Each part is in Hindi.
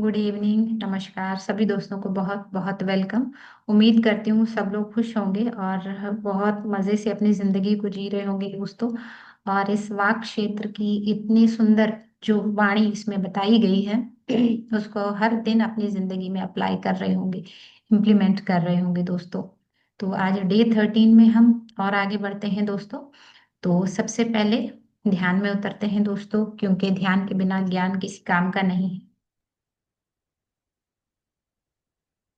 गुड इवनिंग, नमस्कार सभी दोस्तों को बहुत बहुत वेलकम। उम्मीद करती हूँ सब लोग खुश होंगे और बहुत मज़े से अपनी ज़िंदगी को जी रहे होंगे दोस्तों। और इस वाक क्षेत्र की इतनी सुंदर जो वाणी इसमें बताई गई है उसको हर दिन अपनी ज़िंदगी में अप्लाई कर रहे होंगे, इम्प्लीमेंट कर रहे होंगे दोस्तों। तो आज डे 13 में हम और आगे बढ़ते हैं दोस्तों। तो सबसे पहले ध्यान में उतरते हैं दोस्तों, क्योंकि ध्यान के बिना ज्ञान किसी काम का नहीं है।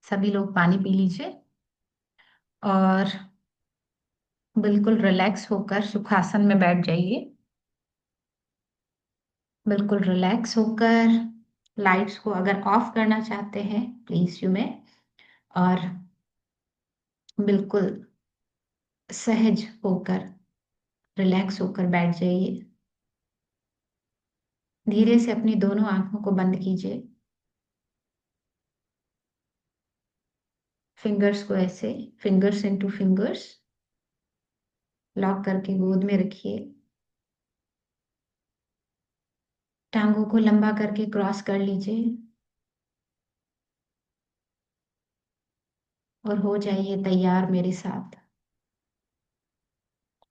सभी लोग पानी पी लीजिए और बिल्कुल रिलैक्स होकर सुखासन में बैठ जाइए। बिल्कुल रिलैक्स होकर लाइट्स को अगर ऑफ करना चाहते हैं प्लीज यू में, और बिल्कुल सहज होकर रिलैक्स होकर बैठ जाइए। धीरे से अपनी दोनों आंखों को बंद कीजिए। फिंगर्स को ऐसे फिंगर्स इनटू फिंगर्स लॉक करके गोद में रखिए। टांगों को लंबा करके क्रॉस कर लीजिए और हो जाइए तैयार मेरे साथ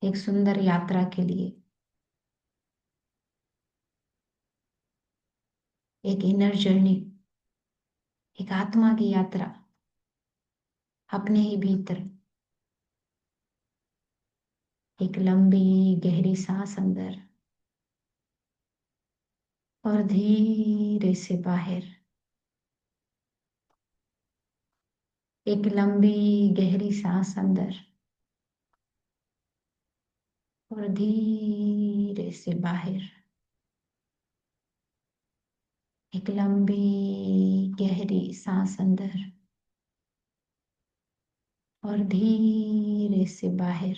एक सुंदर यात्रा के लिए। एक इनर जर्नी, एक आत्मा की यात्रा अपने ही भीतर। एक लंबी गहरी सांस अंदर और धीरे से बाहर। एक लंबी गहरी सांस अंदर और धीरे से बाहर। एक लंबी गहरी सांस अंदर और धीरे से बाहर।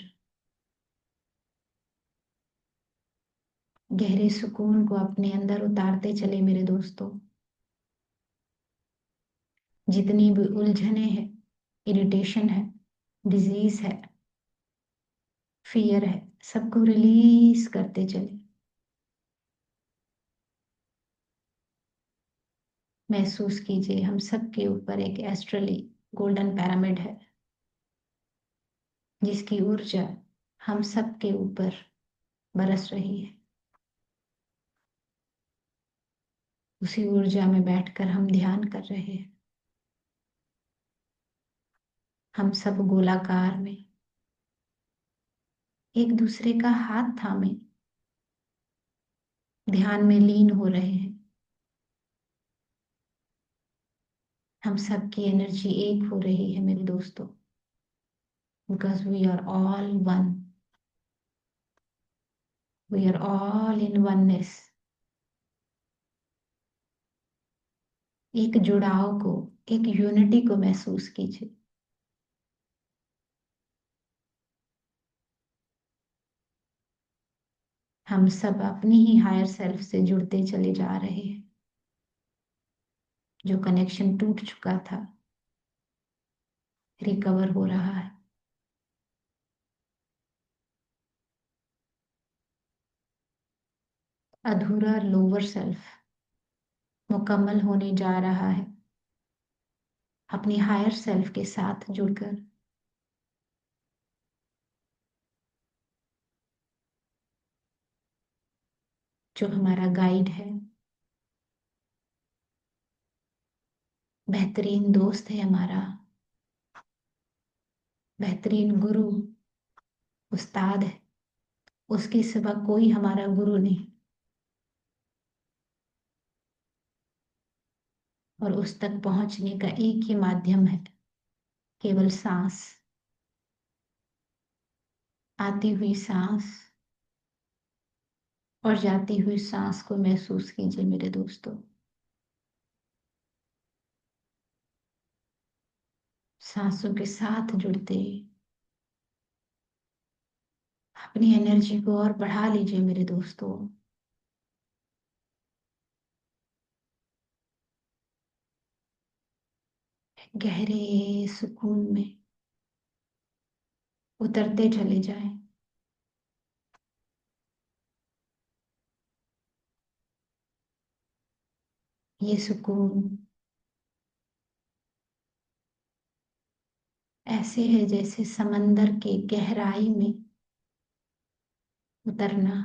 गहरे सुकून को अपने अंदर उतारते चले मेरे दोस्तों। जितनी भी उलझने हैं, इरिटेशन है, डिजीज है, फियर है, सबको रिलीज करते चले। महसूस कीजिए हम सबके ऊपर एक एस्ट्रली गोल्डन पिरामिड है, जिसकी ऊर्जा हम सबके ऊपर बरस रही है। उसी ऊर्जा में बैठकर हम ध्यान कर रहे हैं। हम सब गोलाकार में एक दूसरे का हाथ थामे ध्यान में लीन हो रहे हैं। हम सबकी एनर्जी एक हो रही है मेरे दोस्तों, because we are all one. We are all in oneness. एक जुड़ाव को, एक यूनिटी को महसूस कीजिए। हम सब अपनी ही हायर सेल्फ से जुड़ते चले जा रहे हैं। जो कनेक्शन टूट चुका था रिकवर हो रहा है। अधूरा लोअर सेल्फ मुकम्मल होने जा रहा है अपनी हायर सेल्फ के साथ जुड़कर। जो हमारा गाइड है, बेहतरीन दोस्त है हमारा, बेहतरीन गुरु, उस्ताद है। उसके सिवा कोई हमारा गुरु नहीं। और उस तक पहुंचने का एक ही माध्यम है, केवल सांस। आती हुई सांस और जाती हुई सांस को महसूस कीजिए मेरे दोस्तों। सांसों के साथ जुड़ते अपनी एनर्जी को और बढ़ा लीजिए मेरे दोस्तों। गहरे सुकून में उतरते चले जाएं। ये सुकून ऐसे है जैसे समंदर के गहराई में उतरना,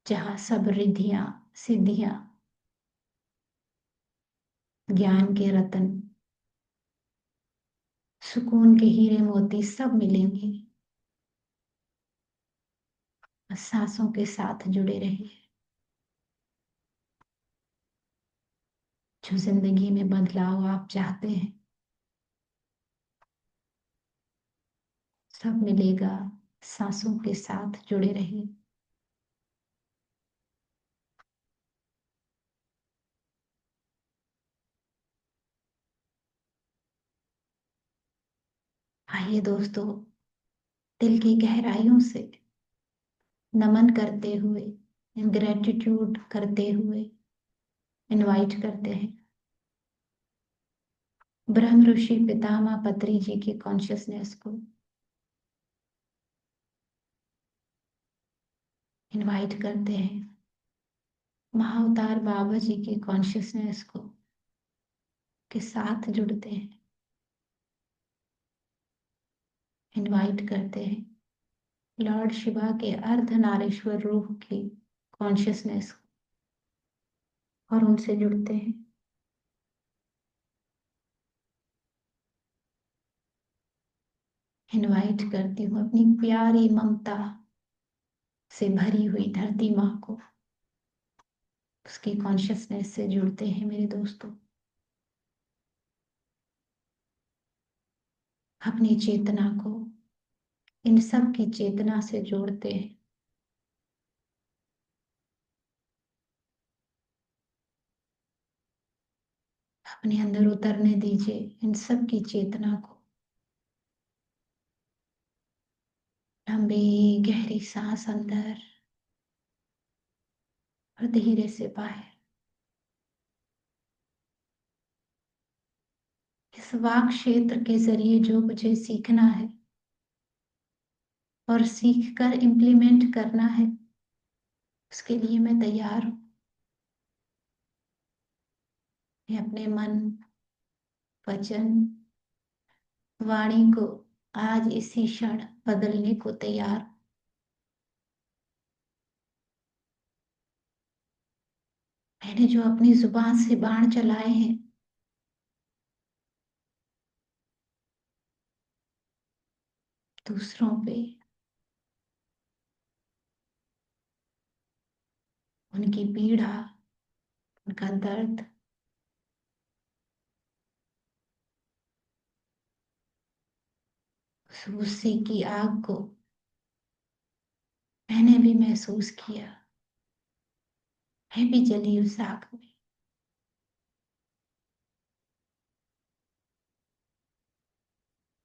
जहाँ सब रिद्धियां सिद्धियां ज्ञान के रतन सुकून के हीरे मोती सब मिलेंगे। बस सांसों के साथ जुड़े रहिए। जो जिंदगी में बदलाव आप चाहते हैं सब मिलेगा। सांसों के साथ जुड़े रहिए। आइए दोस्तों, दिल की गहराइयों से नमन करते हुए, ग्रेटिट्यूड करते हुए इनवाइट करते हैं ब्रह्म ऋषि पितामह पत्री जी की कॉन्शियसनेस को। इनवाइट करते हैं महाअवतार बाबा जी की कॉन्शियसनेस को के साथ जुड़ते हैं। इनवाइट करते हैं लॉर्ड शिवा के अर्धनारीश्वर रूह की कॉन्शियसनेस और उनसे जुड़ते हैं। इनवाइट करती हूँ अपनी प्यारी ममता से भरी हुई धरती माँ को, उसकी कॉन्शियसनेस से जुड़ते हैं मेरे दोस्तों। अपनी चेतना को इन सब की चेतना से जोड़ते हैं। अपने अंदर उतरने दीजिए इन सब की चेतना को। लंबी गहरी सांस अंदर और धीरे से बाहर। इस वाक क्षेत्र के जरिए जो मुझे सीखना है और सीख कर इम्प्लीमेंट करना है उसके लिए मैं तैयार हूं। मैं अपने मन वचन वाणी को आज इसी क्षण बदलने को तैयार हूं। मैंने जो अपनी जुबान से बाण चलाए हैं दूसरों पे, उनकी पीड़ा, उनका दर्द, उस गुस्से की आग को मैंने भी महसूस किया। मैं भी जली उस आग में।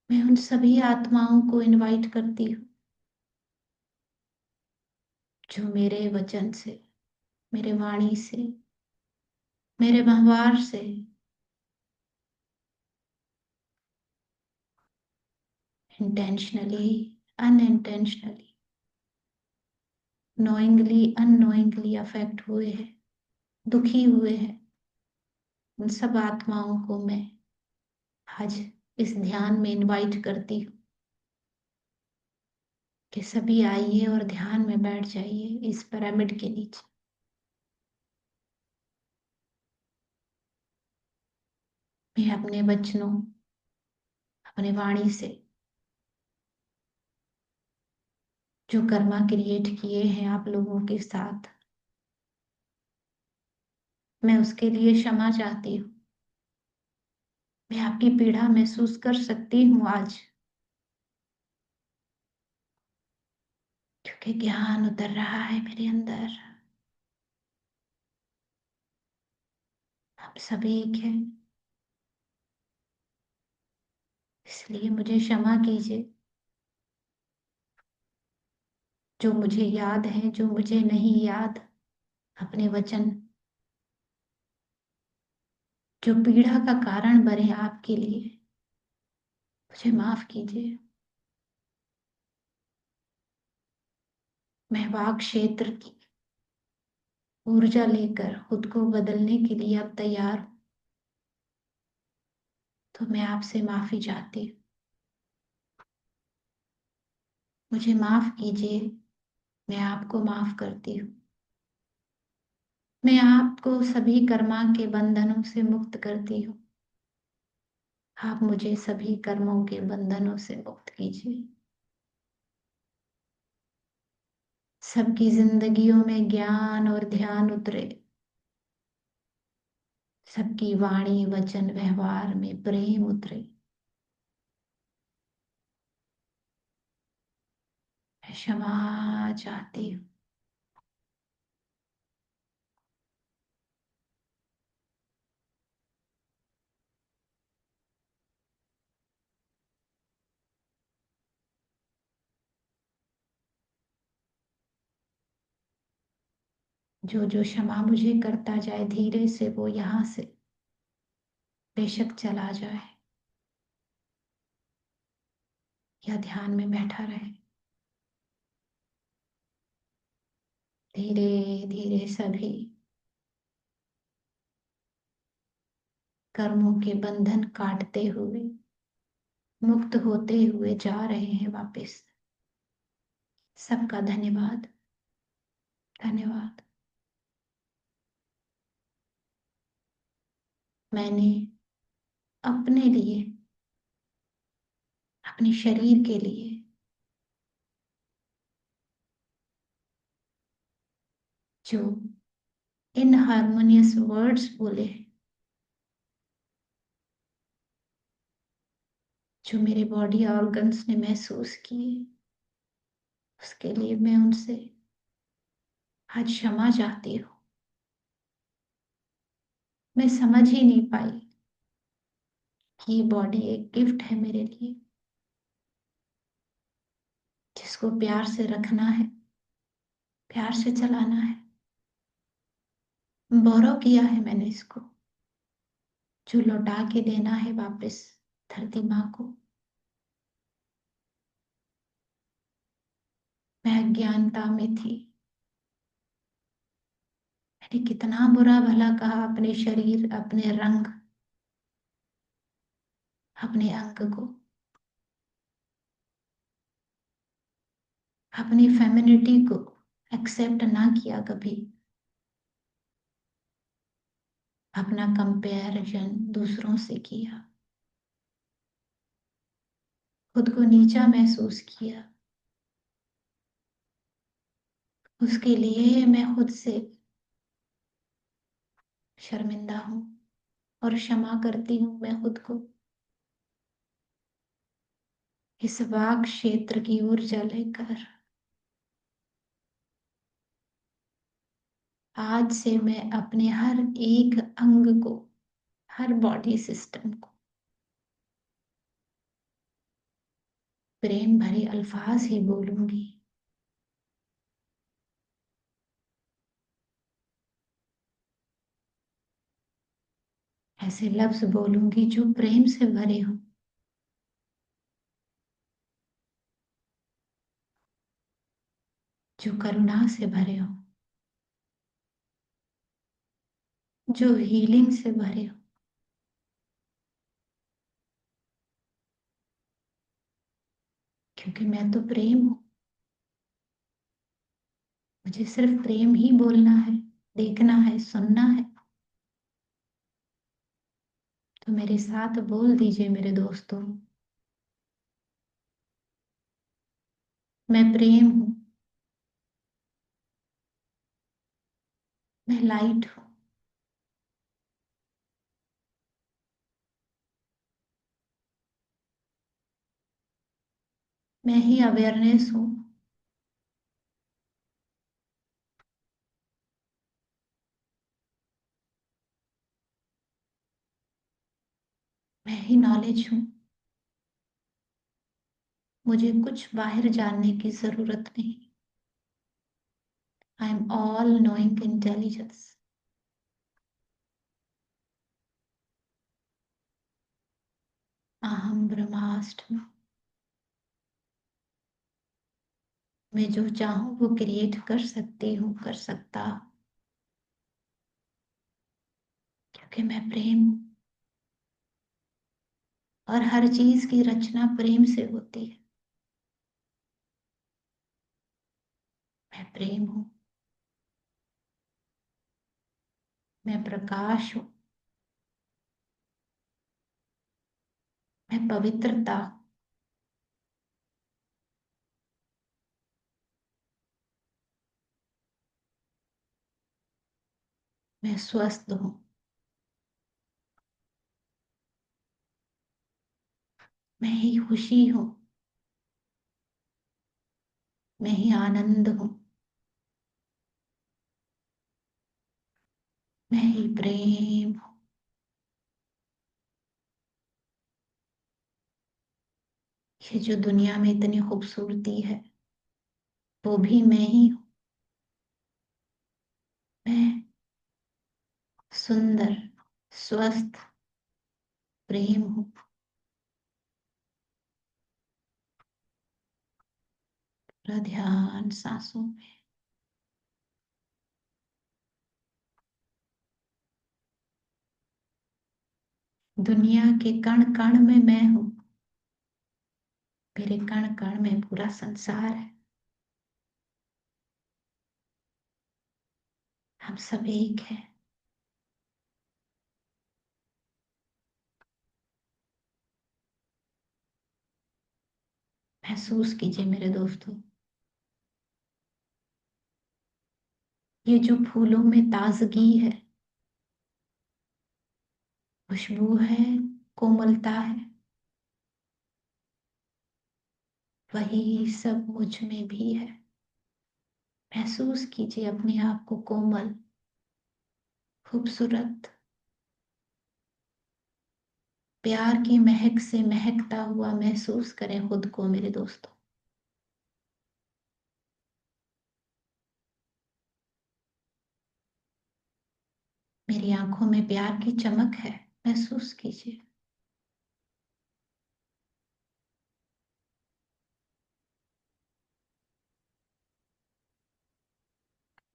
मैं उन सभी आत्माओं को इनवाइट करती हूँ जो मेरे वचन से, मेरे वाणी से, मेरे व्यवहार से intentionally, unintentionally, knowingly unknowingly affect हुए हैं, दुखी हुए हैं, उन सब आत्माओं को मैं आज इस ध्यान में इनवाइट करती हूँ कि सभी आइए और ध्यान में बैठ जाइए इस पिरामिड के नीचे। मैं अपने वचनों, अपने वाणी से जो कर्मा क्रिएट किए हैं आप लोगों के साथ, मैं उसके लिए क्षमा चाहती हूँ। मैं आपकी पीड़ा महसूस कर सकती हूँ आज, क्योंकि ज्ञान उतर रहा है मेरे अंदर। हम सभी एक हैं, इसलिए मुझे क्षमा कीजिए। जो मुझे याद है, जो मुझे नहीं याद, अपने वचन जो पीड़ा का कारण बने आपके लिए, मुझे माफ कीजिए। मैं वाक क्षेत्र की ऊर्जा लेकर खुद को बदलने के लिए अब तैयार हूं, तो मैं आपसे माफी चाहती हूँ। मुझे माफ कीजिए। मैं आपको माफ करती हूँ। मैं आपको सभी कर्मा के बंधनों से मुक्त करती हूँ। आप मुझे सभी कर्मों के बंधनों से मुक्त कीजिए। सबकी जिंदगियों में ज्ञान और ध्यान उतरे। सबकी वाणी वचन व्यवहार में प्रेम उतरे। मैं क्षमा चाहती हूँ। जो जो क्षमा मुझे करता जाए धीरे से वो यहाँ से बेशक चला जाए या ध्यान में बैठा रहे। धीरे धीरे सभी कर्मों के बंधन काटते हुए मुक्त होते हुए जा रहे हैं वापस। सबका धन्यवाद। धन्यवाद। मैंने अपने लिए, अपने शरीर के लिए जो इनहार्मोनियस वर्ड्स बोले, जो मेरे बॉडी ऑर्गन्स ने महसूस किए, उसके लिए मैं उनसे आज क्षमा चाहती हूँ। मैं समझ ही नहीं पाई कि ये बॉडी एक गिफ्ट है मेरे लिए, जिसको प्यार से रखना है, प्यार से चलाना है। बोरो किया है मैंने इसको, जो लौटा के देना है वापस धरती माँ को। मैं अज्ञानता में थी। मैंने कितना बुरा भला कहा अपने शरीर, अपने रंग, अपने अंग को, अपनी फेमिनिटी को एक्सेप्ट ना किया कभी। अपना कंपैरिजन दूसरों से किया, खुद को नीचा महसूस किया। उसके लिए मैं खुद से शर्मिंदा हूँ और क्षमा करती हूँ मैं खुद को। इस वाक क्षेत्र की ऊर्जा लेकर आज से मैं अपने हर एक अंग को, हर बॉडी सिस्टम को प्रेम भरे अल्फाज ही बोलूंगी। ऐसे लफ्ज बोलूंगी जो प्रेम से भरे हों, जो करुणा से भरे हों, जो हीलिंग से भरे हों। क्योंकि मैं तो प्रेम हूं। मुझे सिर्फ प्रेम ही बोलना है, देखना है, सुनना है। तो मेरे साथ बोल दीजिए मेरे दोस्तों, मैं प्रेम हूं। मैं लाइट हूं। मैं ही अवेयरनेस हूं। मैं ही नॉलेज हूं। मुझे कुछ बाहर जानने की जरूरत नहीं। I am all knowing intelligence. अहम ब्रह्मास्मि। मैं जो चाहूं वो क्रिएट कर सकती हूँ, कर सकता हूं। क्योंकि मैं प्रेम हूँ और हर चीज की रचना प्रेम से होती है। मैं प्रेम हूँ। मैं प्रकाश हूँ। मैं पवित्रता हूँ। मैं स्वस्थ हूँ। मैं ही खुशी हूँ। मैं ही आनंद हूँ। मैं ही प्रेम हूँ। ये जो दुनिया में इतनी खूबसूरती है वो भी मैं ही हूँ। मैं सुंदर, स्वस्थ, प्रेम हूँ। पूरा ध्यान सांसों में। दुनिया के कण कण में मैं हूँ। मेरे कण कण में पूरा संसार है। हम सब एक हैं। महसूस कीजिए मेरे दोस्तों, ये जो फूलों में ताजगी है, खुशबू है, कोमलता है, वही सब मुझ में भी है। महसूस कीजिए अपने आप को कोमल, खूबसूरत, प्यार की महक से महकता हुआ महसूस करें खुद को मेरे दोस्तों। मेरी आंखों में प्यार की चमक है, महसूस कीजिए।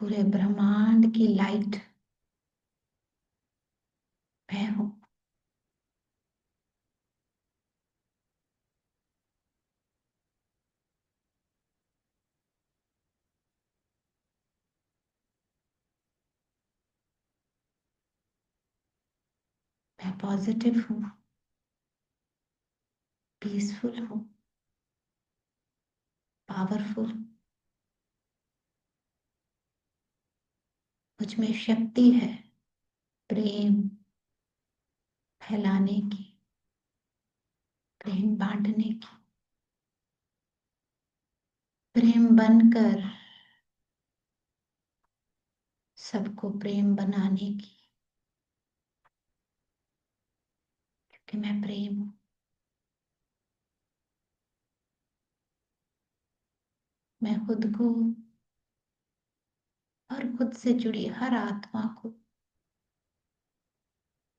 पूरे ब्रह्मांड की लाइट मैं हूं। मैं पॉजिटिव हूँ, पीसफुल हूँ, पावरफुल। मुझ में शक्ति है प्रेम फैलाने की, प्रेम बांटने की, प्रेम बनकर सबको प्रेम बनाने की। क्योंकि मैं प्रेम हूँ। मैं खुद को और खुद से जुड़ी हर आत्मा को,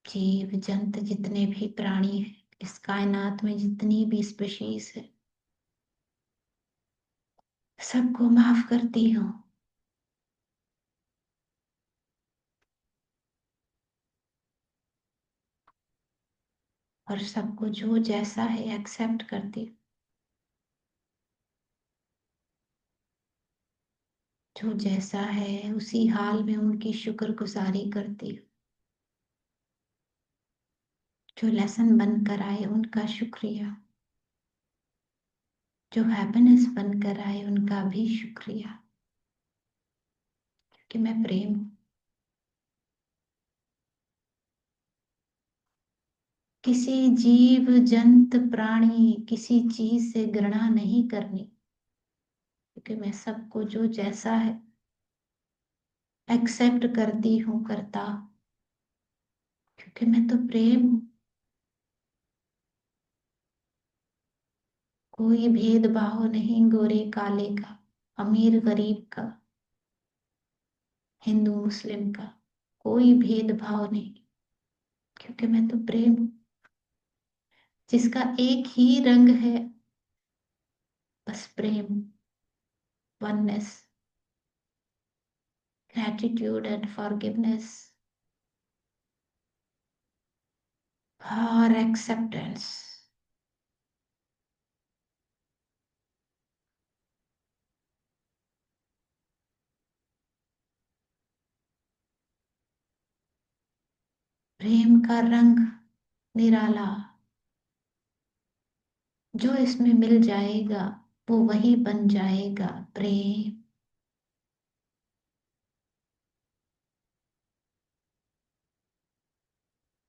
जीव जंत जितने भी प्राणी हैं, इस कायनात में जितनी भी स्पीशीज है, सबको माफ करती हूँ। और सबको जो जैसा है एक्सेप्ट करती हूँ। जो जैसा है उसी हाल में उनकी शुक्रगुजारी करती हूँ। जो लेसन बनकर आए उनका शुक्रिया। जो हैप्पीनेस बनकर आए उनका भी शुक्रिया। कि मैं प्रेम हूँ। किसी जीव जंत प्राणी किसी चीज से घृणा नहीं करनी, क्योंकि मैं सबको जो जैसा है एक्सेप्ट करती हूँ, करता हूँ। क्योंकि मैं तो प्रेम हूँ। कोई भेदभाव नहीं गोरे काले का, अमीर गरीब का, हिंदू मुस्लिम का, कोई भेदभाव नहीं। क्योंकि मैं तो प्रेम हूँ, जिसका एक ही रंग है, बस प्रेम, वननेस, ग्रैटिट्यूड एंड फॉरगिवनेस। और एक्सेप्टेंस। प्रेम का रंग निराला, जो इसमें मिल जाएगा वो वही बन जाएगा प्रेम।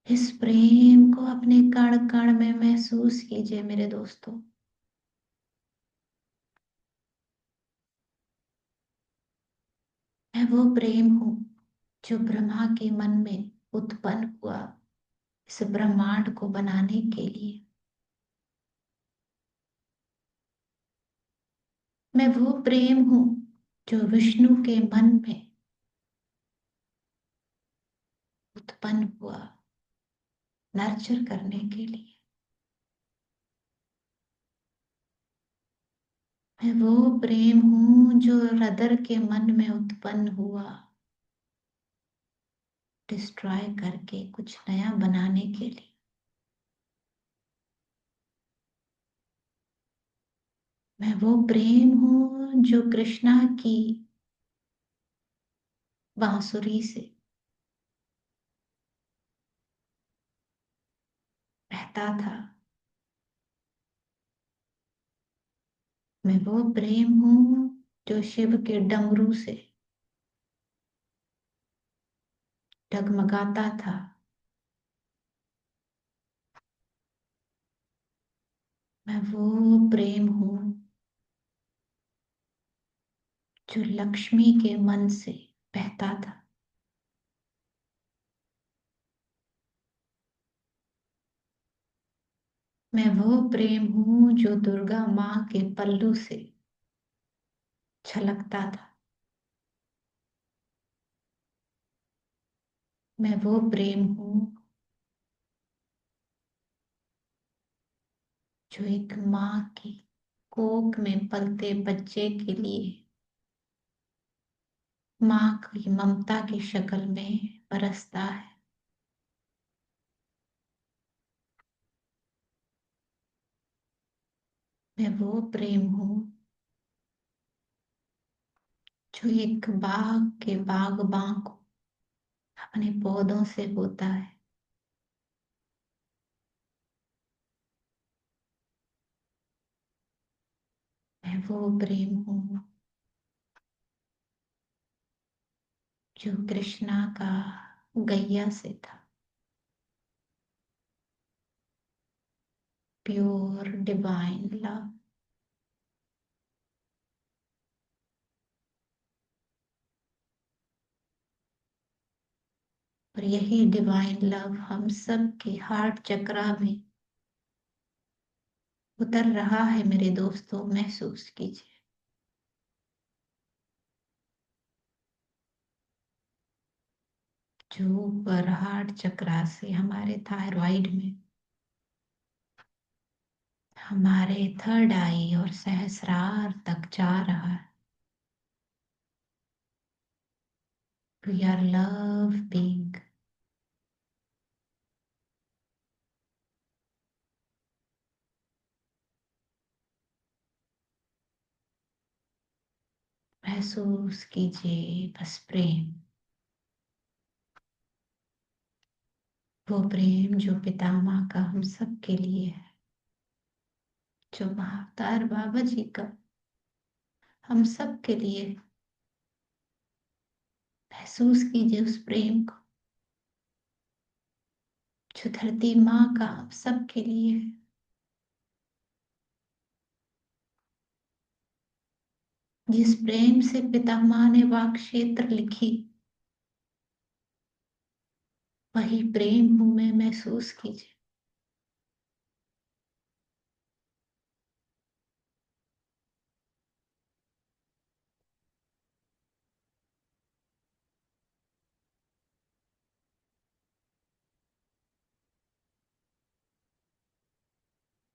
इस प्रेम को अपने कण कण में महसूस कीजिए मेरे दोस्तों। मैं वो प्रेम हूं जो ब्रह्मा के मन में उत्पन्न हुआ इस ब्रह्मांड को बनाने के लिए। मैं वो प्रेम हूं जो विष्णु के मन में उत्पन्न हुआ नर्चर करने के लिए। मैं वो प्रेम हूं जो रदर के मन में उत्पन्न हुआ डिस्ट्रॉय करके कुछ नया बनाने के लिए। मैं वो प्रेम हूं जो कृष्णा की बांसुरी से बहता था। मैं वो प्रेम हूं जो शिव के डमरू से डगमगाता था। मैं वो प्रेम हूं जो लक्ष्मी के मन से बहता था। मैं वो प्रेम हूं जो दुर्गा माँ के पल्लू से छलकता था। मैं वो प्रेम हूं जो एक माँ की कोख में पलते बच्चे के लिए माँ की ममता की शक्ल में बरसता है। मैं वो प्रेम हूं जो एक बाग के बागबां को अपने पौधों से होता है। मैं वो प्रेम हूं जो कृष्णा का गैया से था। Pure divine love. और यही डिवाइन लव हम सब के हार्ट चक्रा में उतर रहा है मेरे दोस्तों, महसूस कीजिए। जो ऊपर हार्ट चक्रा से हमारे थायराइड में, हमारे थर्ड आई और सहस्रार तक जा रहा है। We are love being. महसूस कीजिए बस प्रेम, वो प्रेम जो पितामह का हम सब के लिए है, जो महाअवतार बाबा जी का हम सब के लिए। महसूस कीजिए उस प्रेम को जो धरती माँ का हम सब के लिए है। जिस प्रेम से पितामह ने वाक क्षेत्र लिखी, वही प्रेम हूं मैं, महसूस कीजिए।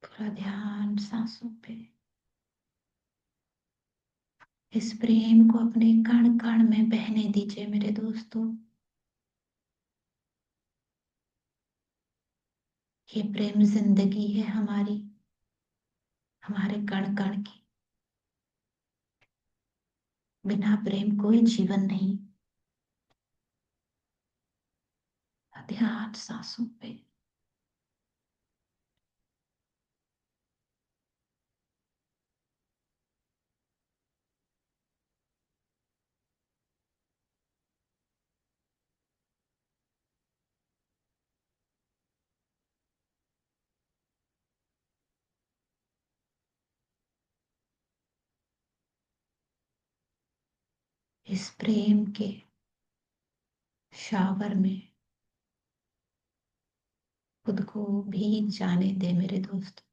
पूरा ध्यान सांसों पे। इस प्रेम को अपने कण कण में बहने दीजिए मेरे दोस्तों। ये प्रेम जिंदगी है हमारी, हमारे कण कण की। बिना प्रेम कोई जीवन नहीं। ध्यान सांसों पे। इस प्रेम के शावर में खुद को भीग जाने दे मेरे दोस्त।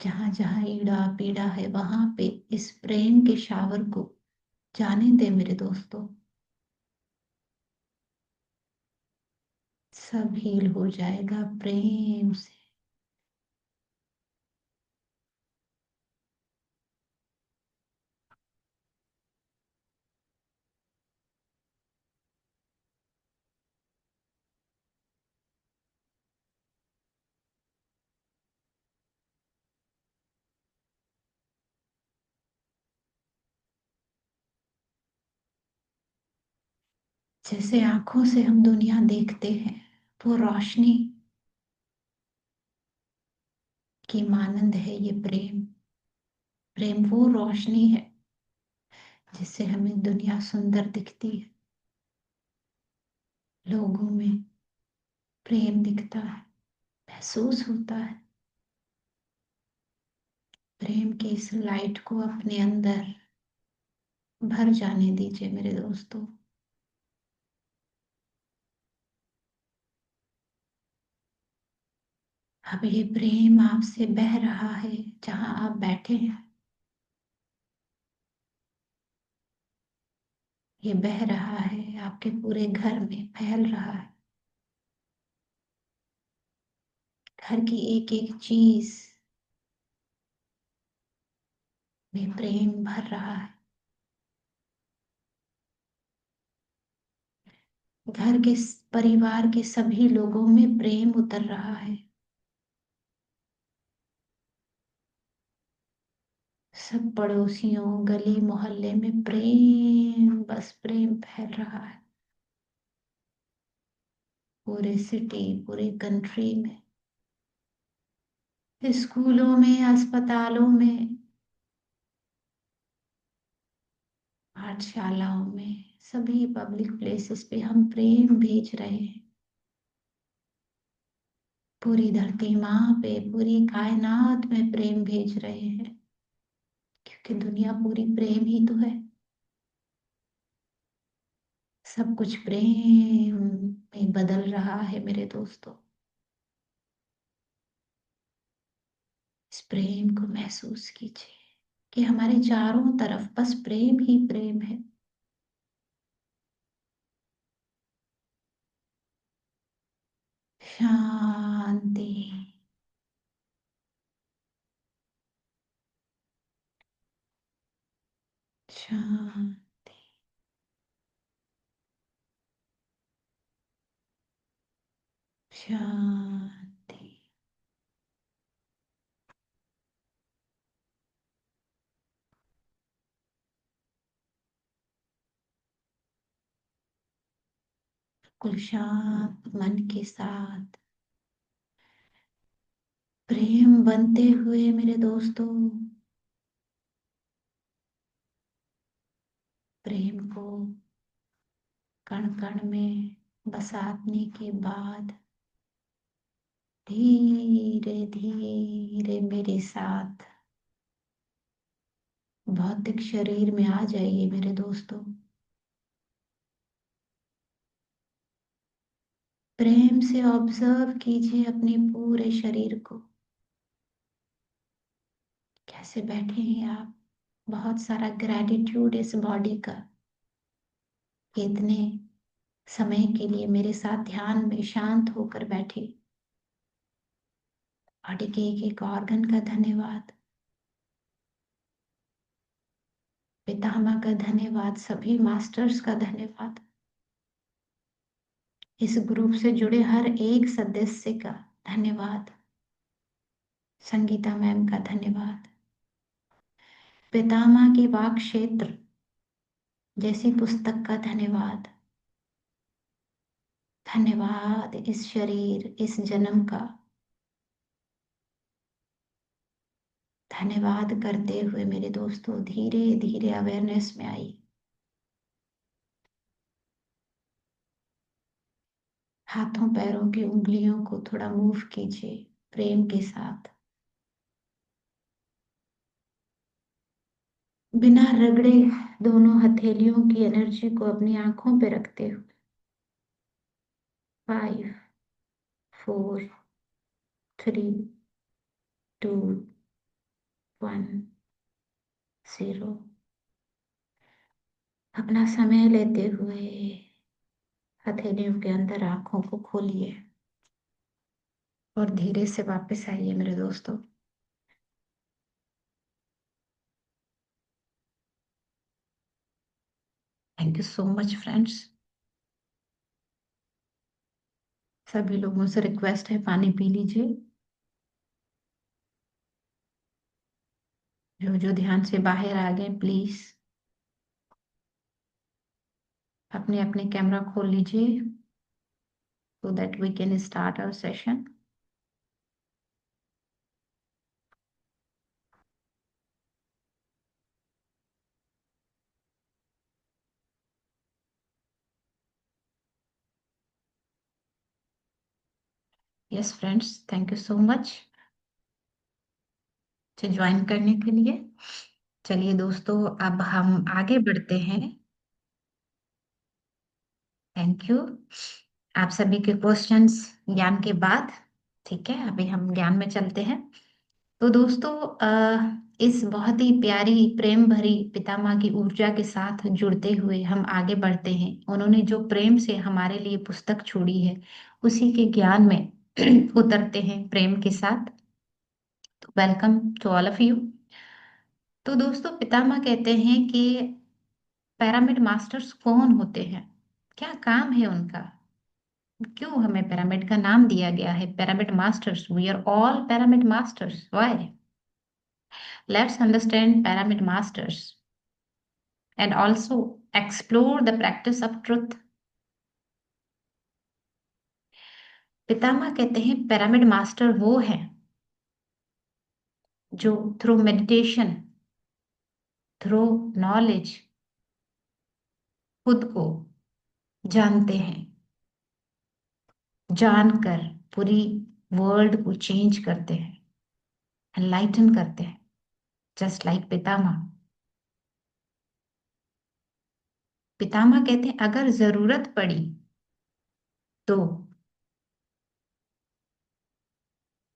जहां जहां ईड़ा पीड़ा है वहां पे इस प्रेम के शावर को जाने दे मेरे दोस्तों। सब हील हो जाएगा प्रेम से। जैसे आंखों से हम दुनिया देखते हैं, वो रोशनी की मानंद है ये प्रेम। प्रेम वो रोशनी है जिससे हमें दुनिया सुंदर दिखती है। लोगों में प्रेम दिखता है, महसूस होता है। प्रेम की इस लाइट को अपने अंदर भर जाने दीजिए मेरे दोस्तों। अब ये प्रेम आपसे बह रहा है जहां आप बैठे हैं। ये बह रहा है आपके पूरे घर में, फैल रहा है। घर की एक एक चीज में प्रेम भर रहा है। घर के परिवार के सभी लोगों में प्रेम उतर रहा है। सब पड़ोसियों, गली मोहल्ले में प्रेम, बस प्रेम फैल रहा है। पूरे सिटी, पूरे कंट्री में, स्कूलों में, अस्पतालों में, पाठशालाओं में, सभी पब्लिक प्लेसेस पे हम प्रेम भेज रहे हैं। पूरी धरती माँ पे, पूरी कायनात में प्रेम भेज रहे हैं, क्योंकि दुनिया पूरी प्रेम ही तो है। सब कुछ प्रेम में बदल रहा है मेरे दोस्तों। इस प्रेम को महसूस कीजिए कि हमारे चारों तरफ बस प्रेम ही प्रेम है। शांति। शांति। शांति। बिल्कुल शांत मन के साथ प्रेम बनते हुए मेरे दोस्तों, प्रेम को कण कण में बसाने के बाद धीरे धीरे मेरे साथ भौतिक शरीर में आ जाइए मेरे दोस्तों। प्रेम से ऑब्जर्व कीजिए अपने पूरे शरीर को। कैसे बैठे हैं आप। बहुत सारा ग्रैटिट्यूड इस बॉडी का, कि इतने समय के लिए मेरे साथ ध्यान में शांत होकर बैठे। बॉडी के एक एक ऑर्गन का धन्यवाद, पितामह का धन्यवाद, सभी मास्टर्स का धन्यवाद। इस ग्रुप से जुड़े हर एक सदस्य का धन्यवाद। संगीता मैम का धन्यवाद। पितामह की वाक क्षेत्र जैसी पुस्तक का धन्यवाद। धन्यवाद इस शरीर, इस जन्म का धन्यवाद करते हुए मेरे दोस्तों धीरे धीरे अवेयरनेस में आई। हाथों पैरों की उंगलियों को थोड़ा मूव कीजिए प्रेम के साथ, बिना रगड़े। दोनों हथेलियों की एनर्जी को अपनी आंखों पे रखते हुए 5 4 3 2 1 0। अपना समय लेते हुए हथेलियों के अंदर आंखों को खोलिए और धीरे से वापस आइए मेरे दोस्तों। Thank you so much friends. सभी लोगों से रिक्वेस्ट है पानी पी लीजिए। जो जो ध्यान से बाहर आ गए प्लीज अपने अपने कैमरा खोल लीजिए so that we can start our session. Yes friends, thank you so much से ज्वाइन करने के लिए। चलिए दोस्तों अब हम आगे बढ़ते हैं। Thank you. आप सभी के क्वेश्चंस ज्ञान के बाद, ठीक है, अभी हम ज्ञान में चलते हैं। तो दोस्तों इस बहुत ही प्यारी प्रेम भरी पितामह की ऊर्जा के साथ जुड़ते हुए हम आगे बढ़ते हैं। उन्होंने जो प्रेम से हमारे लिए पुस्तक छोड़ी है उसी के ज्ञान में उतरते हैं प्रेम के साथ। तो welcome to all of you. तो दोस्तों पितामह कहते हैं कि पिरामिड मास्टर्स कौन होते हैं, क्या काम है उनका, क्यों हमें पिरामिड का नाम दिया गया है pyramid masters. We are all pyramid masters, why? Let's understand pyramid masters and also explore the practice of truth. पितामह कहते हैं पिरामिड मास्टर वो है जो थ्रू मेडिटेशन, थ्रू नॉलेज खुद को जानते हैं, जानकर पूरी वर्ल्ड को चेंज करते हैं, एनलाइटन करते हैं, जस्ट लाइक पितामह। पितामह कहते हैं अगर जरूरत पड़ी तो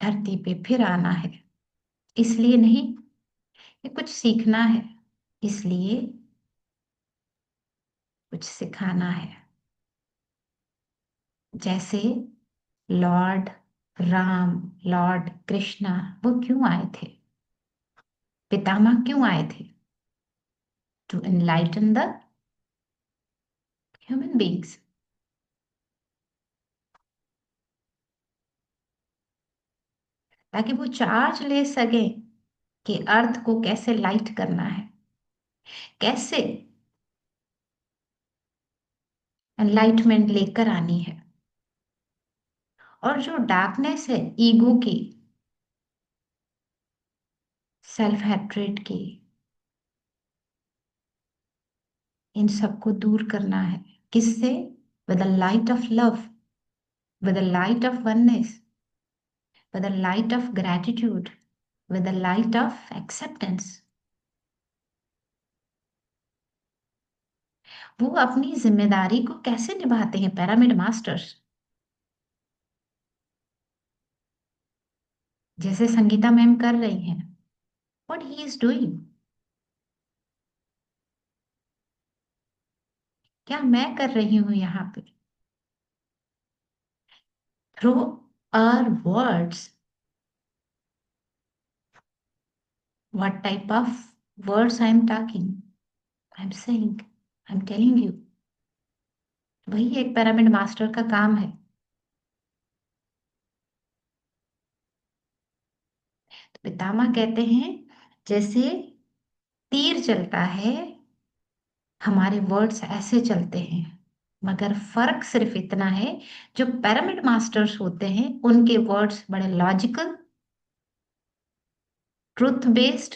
धरती पे फिर आना है, इसलिए नहीं कि कुछ सीखना है, इसलिए कुछ सिखाना है। जैसे लॉर्ड राम, लॉर्ड कृष्णा वो क्यों आए थे, पितामह क्यों आए थे? To enlighten the human beings, ताकि वो चार्ज ले सके कि अर्थ को कैसे लाइट करना है, कैसे एनलाइटमेंट लेकर आनी है। और जो डार्कनेस है ईगो की, सेल्फ हैट्रेड की, इन सबको दूर करना है। किससे? With the light of love, with the light of oneness, with the light of gratitude, with the light of acceptance। वो अपनी जिम्मेदारी को कैसे निभाते हैं पिरामिड मास्टर्स? जैसे संगीता मैम कर रही हैं, व्हाट ही इज डूइंग, क्या मैं कर रही हूं यहाँ पे? Through our words, what type of words I am talking, I am saying, I am telling you. वही एक पिरामिड मास्टर का काम है। तो पितामह कहते हैं, जैसे तीर चलता है, हमारे वर्ड्स ऐसे चलते हैं, मगर फर्क सिर्फ इतना है, जो पिरामिड मास्टर्स होते हैं उनके वर्ड्स बड़े logical, truth based,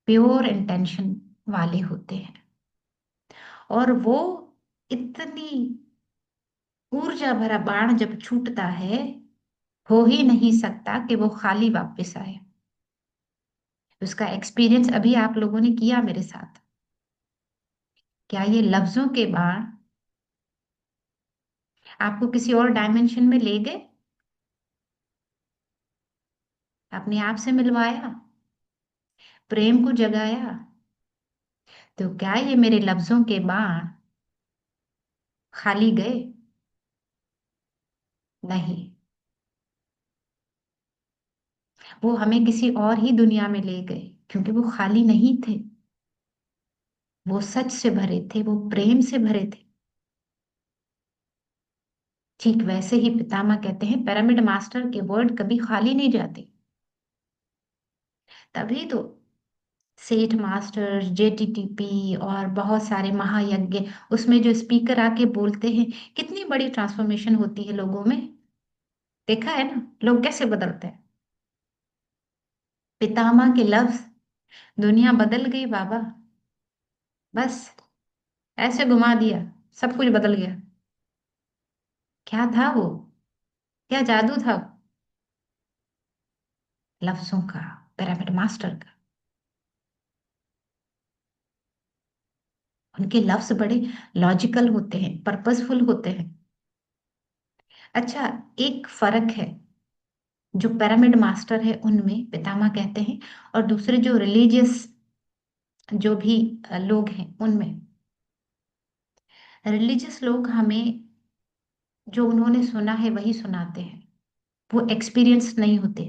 pure intention वाले होते हैं। और वो इतनी ऊर्जा भरा बाण जब छूटता है, हो ही नहीं सकता कि वो खाली वापस आए। उसका एक्सपीरियंस अभी आप लोगों ने किया मेरे साथ। क्या ये लफ्जों के बाण आपको किसी और डायमेंशन में ले गए, अपने आप से मिलवाया, प्रेम को जगाया? तो क्या ये मेरे लफ्जों के बाण खाली गए? नहीं, वो हमें किसी और ही दुनिया में ले गए, क्योंकि वो खाली नहीं थे। वो सच से भरे थे, वो प्रेम से भरे थे। ठीक वैसे ही पितामह कहते हैं, पिरामिड मास्टर के वर्ड कभी खाली नहीं जाते। तभी तो सेठ मास्टर, जेटीटीपी और बहुत सारे महायज्ञ, उसमें जो स्पीकर आके बोलते हैं, कितनी बड़ी ट्रांसफॉर्मेशन होती है लोगों में। देखा है ना, लोग कैसे बदलते हैं। पितामह के लफ्ज, दुनिया बदल गई बाबा। बस ऐसे घुमा दिया, सब कुछ बदल गया। क्या था वो, क्या जादू था? लफ्जों का, पिरामिड मास्टर का। उनके लफ्ज बड़े लॉजिकल होते हैं, पर्पसफुल होते हैं। अच्छा, एक फर्क है, जो पिरामिड मास्टर है उनमें, पितामह कहते हैं, और दूसरे जो रिलीजियस, जो भी लोग हैं उनमें। रिलीजियस लोग हमें जो उन्होंने सुना है वही सुनाते हैं, वो एक्सपीरियंस नहीं होते।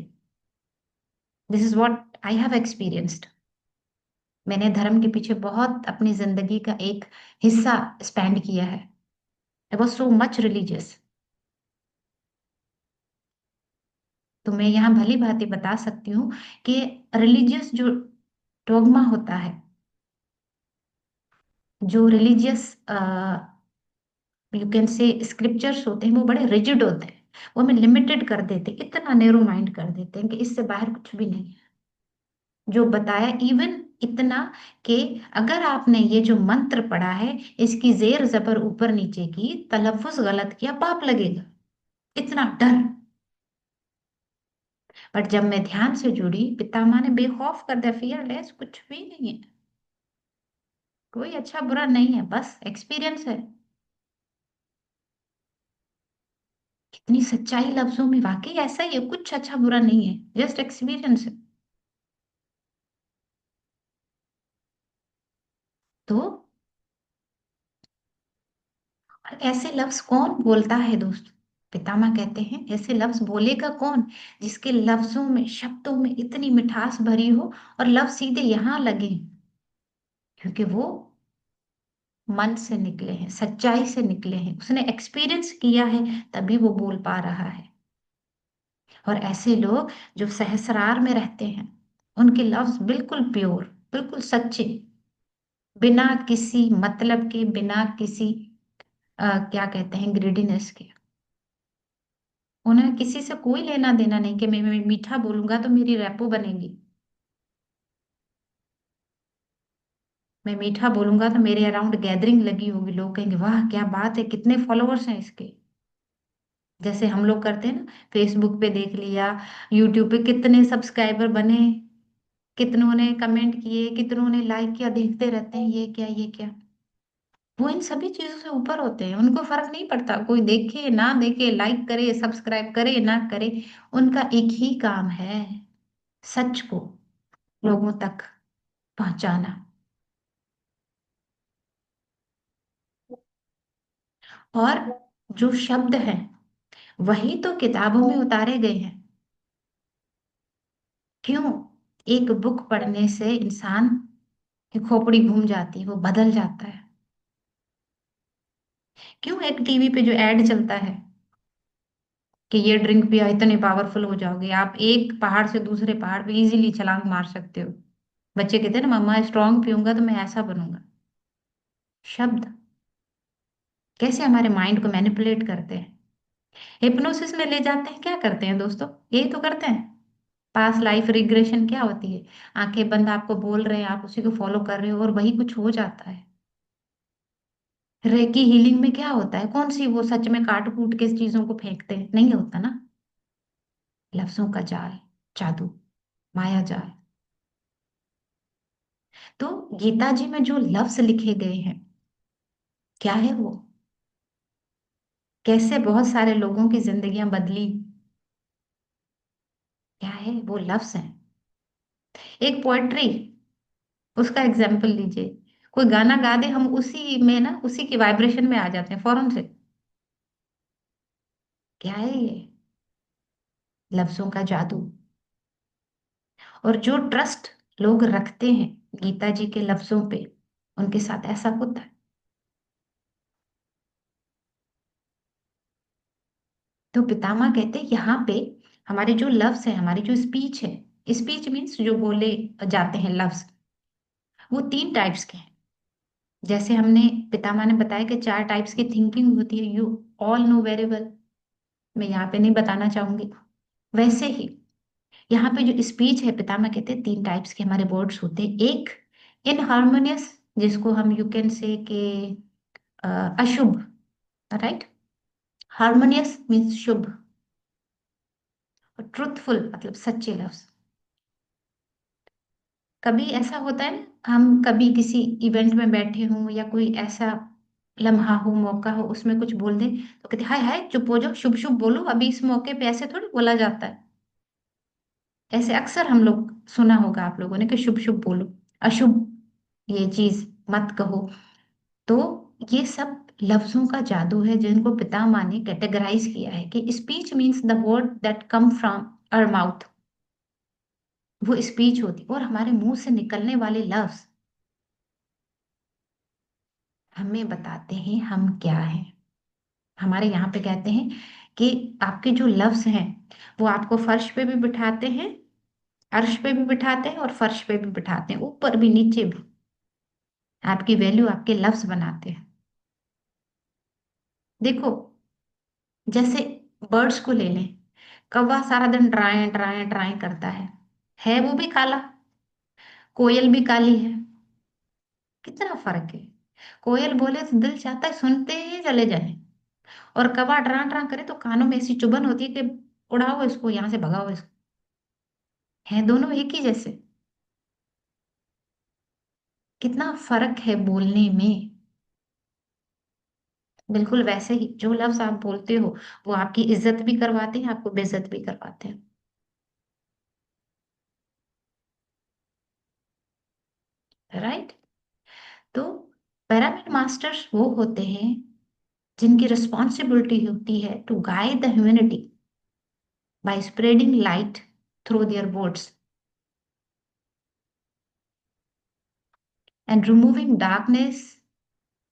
This is what I have experienced. मैंने धर्म के पीछे बहुत अपनी जिंदगी का एक हिस्सा स्पेंड किया है। I was so much religious. तो मैं यहाँ भली भांति बता सकती हूँ कि रिलीजियस जो डोगमा होता है, जो religious you can say scriptures होते हैं, वो बड़े रिजिड होते हैं। वो हमें लिमिटेड कर देते हैं, इतना नैरो माइंड कर देते हैं कि इससे बाहर कुछ भी नहीं है। जो बताया, इवन इतना कि अगर आपने ये जो मंत्र पढ़ा है, इसकी जेर जबर ऊपर नीचे की तलफ्फुज गलत किया, पाप लगेगा। इतना डर। पर जब मैं ध्यान से जुड़ी, पितामह ने बेखौफ कर दिया, फियरलेस, कुछ भी नहीं है, कोई अच्छा बुरा नहीं है, बस एक्सपीरियंस है। कितनी सच्चाई लफ्जों में, वाकई ऐसा ही है, कुछ अच्छा बुरा नहीं है, जस्ट एक्सपीरियंस है। तो ऐसे लफ्ज कौन बोलता है दोस्त? पितामह कहते हैं, ऐसे लफ्ज बोलेगा कौन, जिसके लफ्जों में, शब्दों में इतनी मिठास भरी हो, और लफ्ज सीधे यहाँ लगे, क्योंकि वो मन से निकले हैं, सच्चाई से निकले हैं, उसने एक्सपीरियंस किया है, तभी वो बोल पा रहा है। और ऐसे लोग जो सहस्रार में रहते हैं, उनके लफ्ज बिल्कुल प्योर, बिल्कुल सच्चे, बिना किसी मतलब के, बिना किसी क्या कहते हैं, ग्रीडीनेस के। उन्हें किसी से कोई लेना देना नहीं कि मैं मीठा बोलूंगा तो मेरी रेपो बनेगी, मैं मीठा बोलूंगा तो मेरे अराउंड गैदरिंग लगी होगी, लोग कहेंगे वाह क्या बात है, कितने फॉलोअर्स हैं इसके। जैसे हम लोग करते हैं ना, फेसबुक पे देख लिया, यूट्यूब पे कितने सब्सक्राइबर बने, कितनों ने कमेंट किए, कितनों ने लाइक किया, देखते रहते हैं ये क्या ये क्या। वो इन सभी चीजों से ऊपर होते हैं, उनको फर्क नहीं पड़ता, कोई देखे ना देखे, लाइक करे सब्सक्राइब करे ना करे। उनका एक ही काम है, सच को लोगों तक पहुंचाना। और जो शब्द हैं, वही तो किताबों में उतारे गए हैं। क्यों? एक बुक पढ़ने से इंसान की खोपड़ी घूम जाती है, वो बदल जाता है। क्यों एक टीवी पे जो एड चलता है कि ये ड्रिंक पिया इतने पावरफुल हो जाओगे, आप एक पहाड़ से दूसरे पहाड़ पे इजीली छलांग मार सकते हो। बच्चे कहते हैं ना, मम्मा स्ट्रांग पीऊंगा तो मैं ऐसा बनूंगा। शब्द कैसे हमारे माइंड को मैनिपुलेट करते हैं, हिप्नोसिस में ले जाते हैं। क्या करते हैं दोस्तों, यही तो करते हैं। पास्ट लाइफ रिग्रेशन क्या होती है? आंखें बंद आपको बोल रहे हैं, आप उसी को फॉलो कर रहे हो और वही कुछ हो जाता है। रेकी हीलिंग में क्या होता है? कौन सी वो सच में काट कूट के चीजों को फेंकते हैं? नहीं होता ना। लफ्जों का जाल, जादू, माया जाल। तो गीता जी में जो लफ्ज लिखे गए हैं, क्या है वो? कैसे बहुत सारे लोगों की जिंदगियां बदली? क्या है वो लफ्ज हैं? एक पोएट्री, उसका एग्जाम्पल लीजिए। कोई गाना गा दे, हम उसी में ना, उसी की वाइब्रेशन में आ जाते हैं फौरन से। क्या है ये? लफ्जों का जादू। और जो ट्रस्ट लोग रखते हैं गीता जी के लफ्जों पे, उनके साथ ऐसा होता है। तो पितामह कहते हैं यहाँ पे हमारे जो लफ्ज है, हमारी जो स्पीच है, स्पीच मीन्स जो बोले जाते हैं लफ्ज, वो तीन टाइप्स के हैं। जैसे हमने, पितामह ने बताया कि चार टाइप्स की थिंकिंग होती है, you all know very well. मैं यहाँ पे नहीं बताना चाहूंगी। वैसे ही यहाँ पे जो स्पीच है, पितामह कहते हैं तीन टाइप्स के हमारे वर्ड्स होते हैं। एक इनहार्मोनियस, जिसको हम यू कैन से के अशुभ, राइट। हार्मोनियस मीन्स शुभ। और ट्रुथफुल मतलब सच्चे लफ्ज। कभी ऐसा होता है ना, हम कभी किसी इवेंट में बैठे हों या कोई ऐसा लम्हा हो, मौका हो, उसमें कुछ बोल दें तो कहते हाय हाय चुप हो जाओ, शुभ शुभ बोलो, अभी इस मौके पे ऐसे थोड़ी बोला जाता है। ऐसे अक्सर हम लोग सुना होगा आप लोगों ने कि शुभ शुभ बोलो, अशुभ ये चीज मत कहो। तो ये सब लफ्जों का जादू है, जिनको पितामह ने कैटेगराइज किया है कि speech means the word that come from our mouth. वो स्पीच होती, और हमारे मुंह से निकलने वाले लफ्ज हमें बताते हैं हम क्या हैं। हमारे यहाँ पे कहते हैं कि आपके जो लफ्ज हैं वो आपको फर्श पे भी बिठाते हैं, अर्श पे भी बिठाते हैं और फर्श पे भी बिठाते हैं, ऊपर भी नीचे भी। आपकी वैल्यू आपके लफ्ज बनाते हैं। देखो, जैसे बर्ड्स को ले लें। कौवा सारा दिन ट्राए ट्राए ट्राए करता है वो भी काला। कोयल भी काली है। कितना फर्क है। कोयल बोले तो दिल चाहता है सुनते ही चले जाए, और कौवा ट्रां ट्रां करे तो कानों में ऐसी चुभन होती है कि उड़ाओ इसको, यहाँ से भगाओ इसको। है दोनों एक ही जैसे। कितना फर्क है बोलने में। बिल्कुल वैसे ही जो लफ्ज आप बोलते हो वो आपकी इज्जत भी करवाते हैं, आपको बेइज्जत भी करवाते हैं। राइट। तो पिरामिड मास्टर्स वो होते हैं जिनकी रिस्पॉन्सिबिलिटी होती है to guide the humanity by spreading light through their words and removing darkness,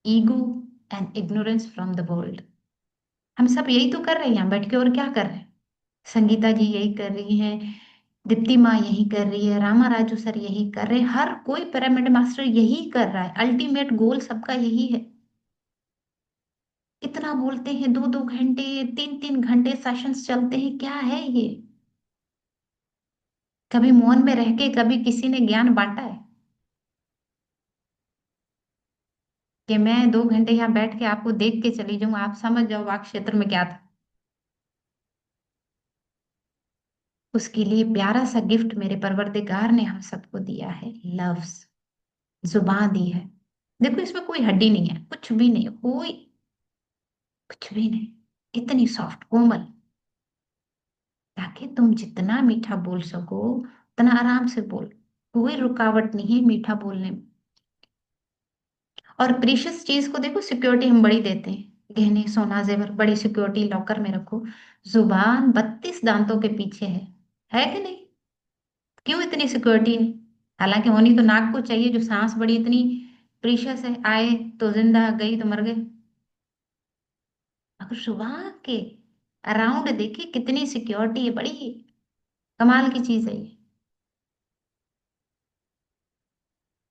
ego and ignorance from the world. हम सब यही तो कर रहे हैं यहाँ बैठ के, और क्या कर रहे हैं? संगीता जी यही कर रही हैं, दीप्ति माँ यही कर रही है, रामा राजू सर यही कर रहे हैं, हर कोई पिरामिड मास्टर यही कर रहा है। अल्टीमेट गोल सबका यही है। इतना बोलते हैं, दो दो घंटे, तीन तीन घंटे सेशंस चलते हैं, क्या है ये? कभी मौन में रह के कभी किसी ने ज्ञान बांटा है? कि मैं 2 घंटे यहाँ बैठ के आपको देख के चली जाऊं, आप समझ जाओ वाक क्षेत्र में क्या था। उसके लिए प्यारा सा गिफ्ट मेरे परवरदिगार ने हम सबको दिया है, लव्स, जुबान दी है। देखो इसमें कोई हड्डी नहीं है, कुछ भी नहीं, कोई कुछ भी नहीं। इतनी सॉफ्ट कोमल, ताकि तुम जितना मीठा बोल सको उतना आराम से बोल। कोई रुकावट नहीं है मीठा बोलने में। और प्रीशियस चीज को देखो, सिक्योरिटी हम बड़ी देते हैं, गहने सोना जेवर बड़ी सिक्योरिटी लॉकर में रखो। जुबान 32 दांतों के पीछे है कि नहीं? क्यों इतनी सिक्योरिटी नहीं? हालांकि होनी तो नाक को चाहिए, जो सांस बड़ी इतनी प्रीशियस है, आए तो जिंदा, गई तो मर गए। अगर जुबान के अराउंड देखिए कितनी सिक्योरिटी है, बड़ी कमाल की चीज है ये।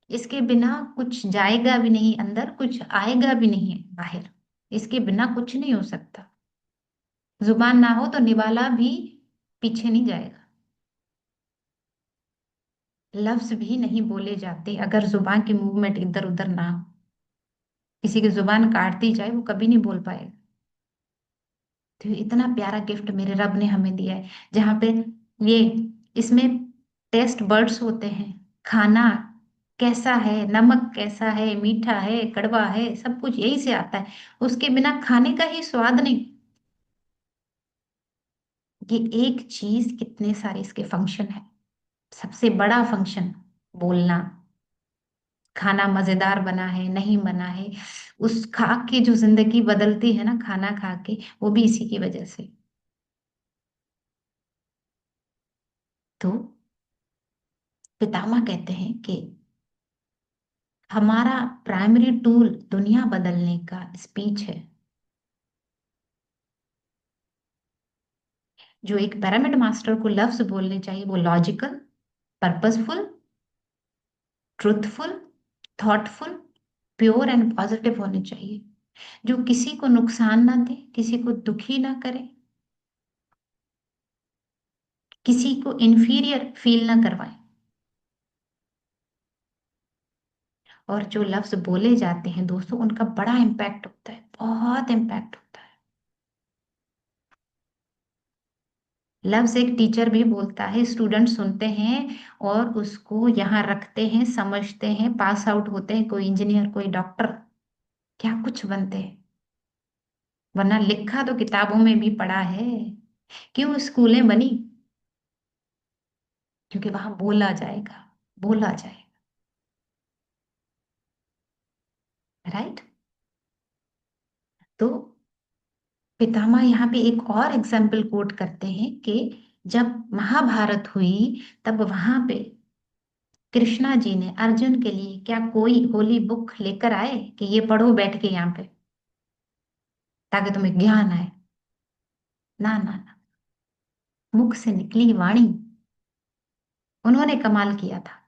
इसके बिना कुछ जाएगा भी नहीं अंदर, कुछ आएगा भी नहीं है बाहर। इसके बिना कुछ नहीं हो सकता। जुबान ना हो तो निवाला भी पीछे नहीं जाएगा। लफ्ज भी नहीं बोले जाते अगर जुबान की मूवमेंट इधर उधर ना हो। किसी की जुबान काटती जाए वो कभी नहीं बोल पाएगा। तो ये इतना प्यारा गिफ्ट मेरे रब ने हमें दिया है, जहाँ पे ये इसमें टेस्ट बर्ड्स होते हैं। खाना कैसा है, नमक कैसा है, मीठा है, कड़वा है, सब कुछ यही से आता है। उसके बिना खाने का ही स्वाद नहीं। ये एक चीज कितने सारे इसके फंक्शन है। सबसे बड़ा फंक्शन बोलना। खाना मजेदार बना है नहीं बना है, उस खा के जो जिंदगी बदलती है ना, खाना खा के, वो भी इसी की वजह से। तो पितामह कहते हैं कि हमारा प्राइमरी टूल दुनिया बदलने का स्पीच है। जो एक पिरामिड मास्टर को लफ्ज बोलने चाहिए वो logical, purposeful, truthful, thoughtful, pure and positive होने चाहिए। जो किसी को नुकसान ना दे, किसी को दुखी ना करे, किसी को इंफीरियर फील ना करवाए। और जो लफ्ज बोले जाते हैं दोस्तों, उनका बड़ा इम्पैक्ट होता है, बहुत इम्पैक्ट होता है। लफ्ज एक टीचर भी बोलता है, स्टूडेंट सुनते हैं और उसको यहाँ रखते हैं, समझते हैं, पास आउट होते हैं, कोई इंजीनियर, कोई डॉक्टर, क्या कुछ बनते हैं। वरना लिखा तो किताबों में भी पढ़ा है। क्यों स्कूलें बनी? क्योंकि वहां बोला जाएगा, बोला जाएगा। राइट। तो पितामह यहाँ पे एक और एग्जाम्पल कोट करते हैं कि जब महाभारत हुई तब वहां पे कृष्णा जी ने अर्जुन के लिए क्या कोई होली बुक लेकर आए कि ये पढ़ो बैठ के यहाँ पे, ताकि तुम्हें ज्ञान आए? ना ना ना, मुख से निकली वाणी। उन्होंने कमाल किया था।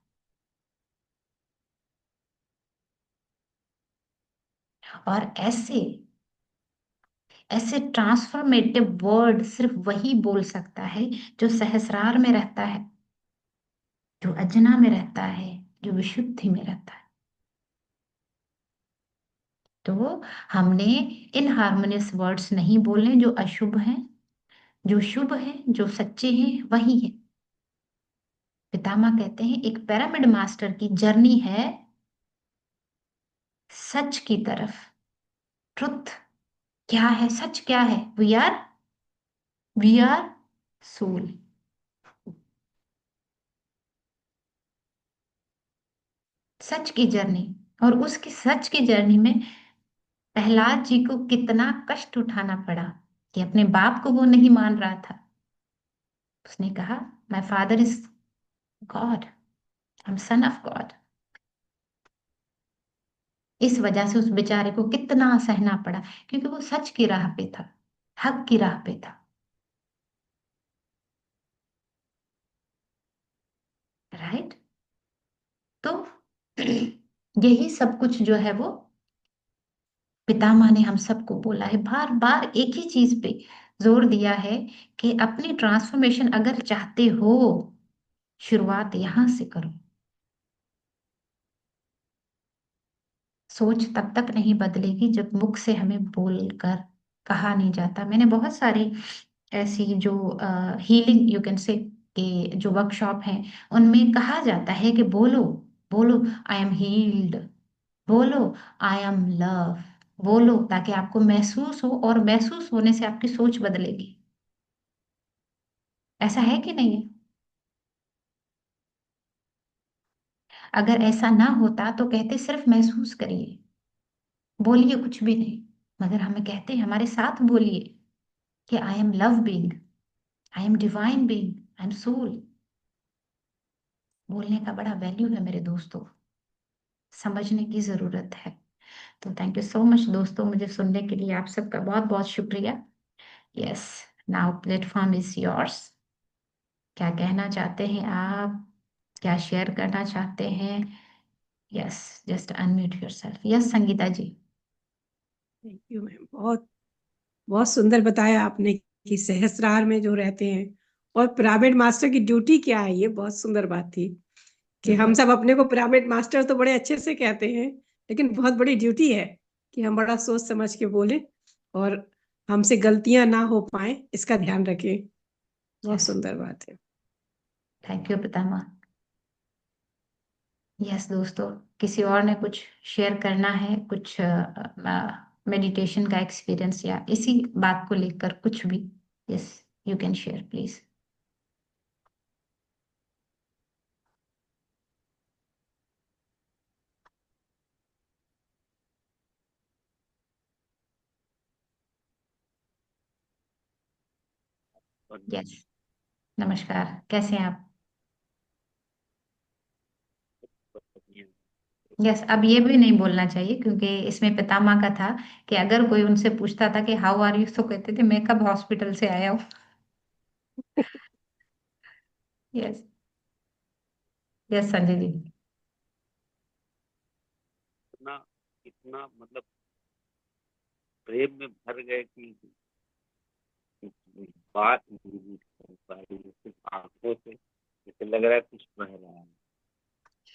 और ऐसे ऐसे ट्रांसफॉर्मेटिव वर्ड सिर्फ वही बोल सकता है जो सहस्रार में रहता है, जो अजना में रहता है, जो विशुद्धि में रहता है। तो हमने इन हार्मोनियस वर्ड्स नहीं बोलने जो अशुभ हैं। जो शुभ है, जो सच्चे हैं, वही है। पितामह कहते हैं एक पिरामिड मास्टर की जर्नी है सच की तरफ। ट्रुथ क्या है, सच क्या है? We are soul. सच की जर्नी। और उसकी सच की जर्नी में प्रहलाद जी को कितना कष्ट उठाना पड़ा कि अपने बाप को वो नहीं मान रहा था। उसने कहा, my father is God, I am son of God. इस वजह से उस बेचारे को कितना सहना पड़ा, क्योंकि वो सच की राह पे था, हक की राह पे था। राइट। तो यही सब कुछ जो है वो पितामह ने हम सबको बोला है, बार बार एक ही चीज पे जोर दिया है कि अपनी ट्रांसफॉर्मेशन अगर चाहते हो, शुरुआत यहां से करो। सोच तब तक नहीं बदलेगी जब मुख से हमें बोलकर कहा नहीं जाता। मैंने बहुत सारी ऐसी जो हीलिंग यू कैन से के जो वर्कशॉप हैं, उनमें कहा जाता है कि बोलो, बोलो आई एम हील्ड, बोलो आई एम लव। बोलो ताकि आपको महसूस हो, और महसूस होने से आपकी सोच बदलेगी। ऐसा है कि नहीं है? अगर ऐसा ना होता तो कहते सिर्फ महसूस करिए, बोलिए कुछ भी नहीं। मगर हमें कहते हैं हमारे साथ बोलिए कि I am love being, I am divine being, I am soul. बोलने का बड़ा वैल्यू है मेरे दोस्तों, समझने की जरूरत है। तो थैंक यू सो मच दोस्तों, मुझे सुनने के लिए आप सबका बहुत बहुत शुक्रिया। Yes, now platform is yours. क्या कहना चाहते हैं आप? क्या शेयर करना चाहते हैं? Yes, just unmute yourself. Yes Sangeeta ji. Thank you ma'am, बहुत बहुत सुंदर बताया आपने कि सहस्रार में जो रहते हैं और पिरामिड मास्टर की ड्यूटी क्या है, ये बहुत सुंदर बात थी कि हम सब अपने को पिरामिड मास्टर तो बड़े अच्छे से कहते हैं, लेकिन बहुत बड़ी ड्यूटी है कि हम बड़ा सोच समझ के बोले और हमसे गलतियां ना हो पाए, इसका ध्यान रखें। बहुत सुंदर बात है। Thank you Pitamah. यस दोस्तों, किसी और ने कुछ शेयर करना है, कुछ मेडिटेशन का एक्सपीरियंस या इसी बात को लेकर कुछ भी? Yes, you can share please. Yes, नमस्कार, कैसे हैं आप? यस, अब ये भी नहीं बोलना चाहिए क्योंकि इसमें पितामह का था कि अगर कोई उनसे पूछता था कि हाउ आर यू, तो कहते थे मैं कब हॉस्पिटल से आया हूँ। यस। यस संजय जी। इतना इतना मतलब प्रेम में भर गए कि बात नहीं कर पा रही है। सिर्फ आंखों से जैसे लग रहा है कुछ बह रहा है।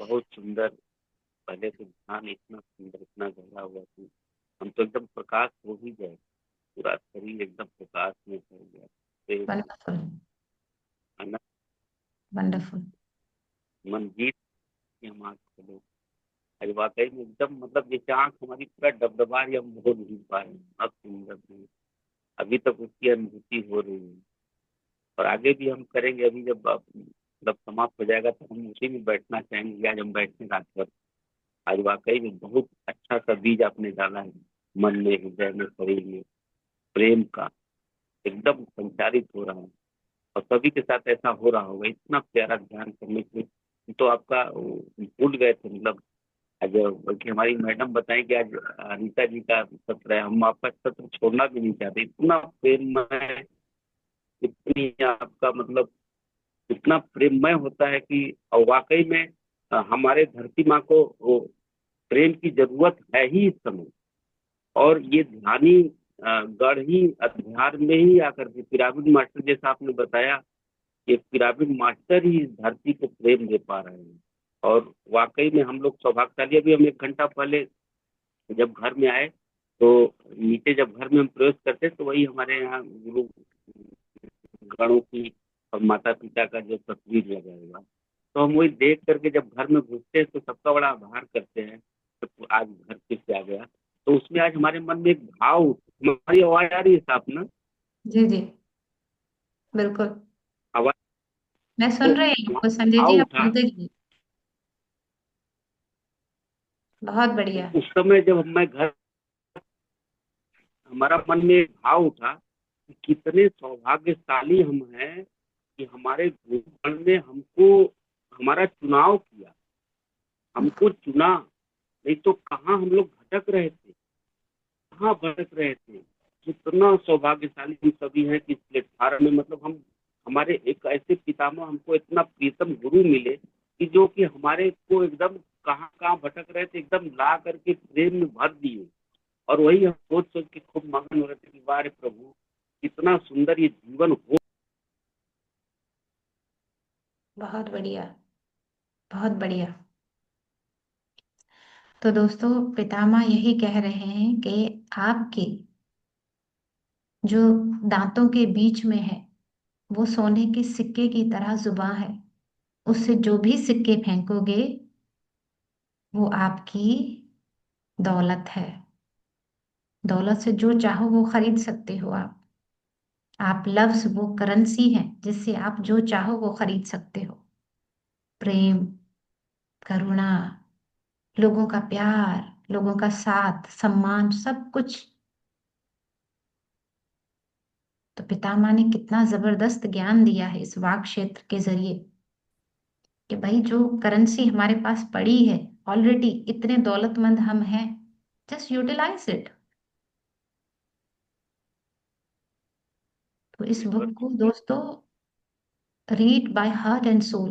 बहुत सुंदर। पहले तो ध्यान इतना सुंदर, इतना गहरा हुआ कि हम तो एकदम प्रकाश हो ही गए। पूरा शरीर एकदम प्रकाश में भर गया। प्रेम, वंडरफुल। आनंद, वंडरफुल। मन जीत के हम आंख खोले। अरे वाकई में एकदम मतलब जैसे आंख हमारी पूरा डबडबा रही, हम बोल नहीं पा रहे हैं। अब सुंदर है। अभी तक उसकी अनुभूति हो रही है और आगे भी हम करेंगे। अभी जब मतलब समाप्त हो जाएगा तो हम उसी में बैठना चाहेंगे। आज हम बैठने रात भर। आज वाकई में बहुत अच्छा सा बीज आपने डाला है मन में, हृदय में, शरीर में। प्रेम का एकदम संचारित हो रहा है और सभी के साथ ऐसा हो रहा होगा। इतना प्यारा ध्यान करने के तो आपका भूल गए थे मतलब। आज बल्कि हमारी मैडम बताएं कि आज अनीता जी का सत्र है। हम आपका सत्र छोड़ना भी नहीं चाहते। इतना प्रेम में, इतनी आपका मतलब इतना प्रेममय होता है कि और वाकई में हमारे धरती माँ को वो प्रेम की जरूरत है ही इस समय। और ये ध्यानी गढ़ ही अध्यात्म में ही आकर के पिरामिड मास्टर जैसा आपने बताया, ये पिरामिड मास्टर ही इस धरती को प्रेम दे पा रहे हैं। और वाकई में हम लोग सौभाग्यशाली। अभी हम 1 घंटा पहले जब घर में आए तो नीचे जब घर में हम प्रवेश करते तो वही हमारे यहाँ गुरु गणों की और माता पिता का जो तस्वीर लगा हुआ, तो हम वही देख करके जब घर में घुसते हैं तो सबका बड़ा आभार करते हैं। तो आज घर फिर से आ गया तो उसमें आज हमारे मन में एक भाव। हमारी आवाज आ रही है साफ ना? जी जी, बिल्कुल। आवाज मैं तो सुन रही हूँ वहाँ आपको संजय भाव जी, आप उठा। बोलते रहिए। बहुत तो बढ़िया। उस समय जब मैं घर, हमारा मन में एक भाव उठा कि कितने सौभाग्यशाली हम हैं कि हमारे गुरुगण ने हमको हमारा चुनाव किया, हमको चुना। नहीं तो कहाँ हम लोग भटक रहे थे, कहाँ भटक रहे थे। कितना सौभाग्यशाली हम सभी हैं कि इस प्लेटफार्म में मतलब हम, हमारे एक ऐसे पितामह हमको इतना प्रीतम गुरु मिले कि जो कि हमारे को एकदम कहाँ कहाँ भटक रहे थे एकदम ला करके प्रेम में भर दिए। और वही हम सोच सोच के खूब मगन हो रहे थे कि वाह रे प्रभु, कितना सुंदर ये जीवन हो। बहुत बढ़िया। बहुत बढ़िया। तो दोस्तों, पितामह यही कह रहे हैं कि आपके जो दांतों के बीच में है वो सोने के सिक्के की तरह जुबान है। उससे जो भी सिक्के फेंकोगे वो आपकी दौलत है। दौलत से जो चाहो वो खरीद सकते हो आप लफ्ज वो करेंसी है जिससे आप जो चाहो वो खरीद सकते हो। प्रेम, करुणा, लोगों का प्यार, लोगों का साथ, सम्मान, सब कुछ। तो पितामह ने कितना जबरदस्त ज्ञान दिया है इस वाक क्षेत्र के जरिए कि भाई जो करेंसी हमारे पास पड़ी है, ऑलरेडी इतने दौलतमंद हम हैं जस्ट यूटिलाइज इट। तो इस बुक को दोस्तों read by heart and soul.